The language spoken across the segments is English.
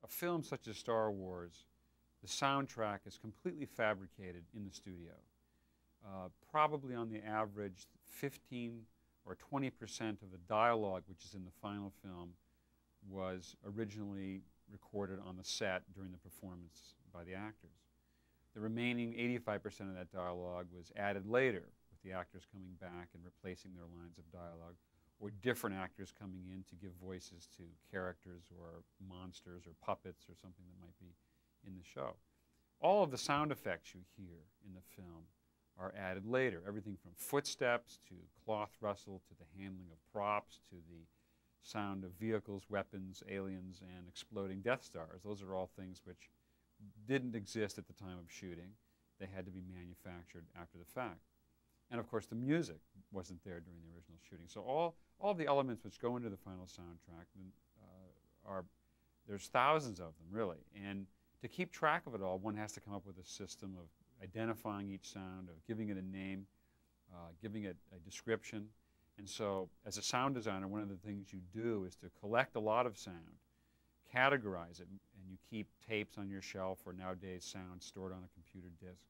a film such as Star Wars, the soundtrack is completely fabricated in the studio. Probably on the average 15 or 20% of the dialogue which is in the final film was originally recorded on the set during the performance by the actors. The remaining 85% of that dialogue was added later, with the actors coming back and replacing their lines of dialogue, or different actors coming in to give voices to characters or monsters or puppets or something that might be in the show. All of the sound effects you hear in the film are added later, everything from footsteps to cloth rustle to the handling of props to the sound of vehicles, weapons, aliens, and exploding Death Stars. Those are all things which didn't exist at the time of shooting. They had to be manufactured after the fact. And of course, the music wasn't there during the original shooting. So all the elements which go into the final soundtrack there's thousands of them, really. And to keep track of it all, one has to come up with a system of identifying each sound, of giving it a name, giving it a description. And so as a sound designer, one of the things you do is to collect a lot of sound, categorize it, and you keep tapes on your shelf, or nowadays sound stored on a computer disk.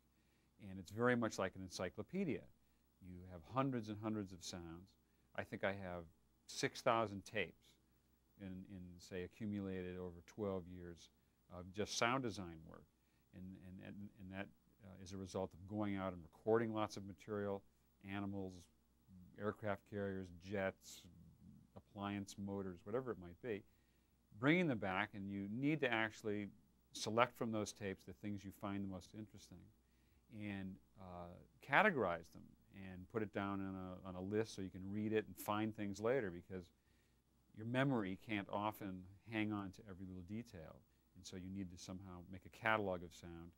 And it's very much like an encyclopedia. You have hundreds and hundreds of sounds. I think I have 6,000 tapes in say, accumulated over 12 years of just sound design work. And that is a result of going out and recording lots of material, animals, aircraft carriers, jets, appliance motors, whatever it might be, bringing them back, and you need to actually select from those tapes the things you find the most interesting and categorize them and put it down on a list so you can read it and find things later, because your memory can't often hang on to every little detail. And so you need to somehow make a catalog of sound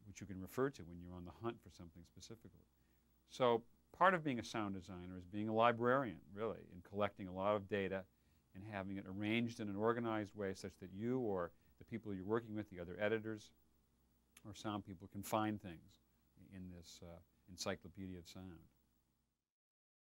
which you can refer to when you're on the hunt for something specifically. So part of being a sound designer is being a librarian, really, and collecting a lot of data and having it arranged in an organized way such that you or the people you're working with, the other editors or sound people, can find things in this encyclopedia of sound.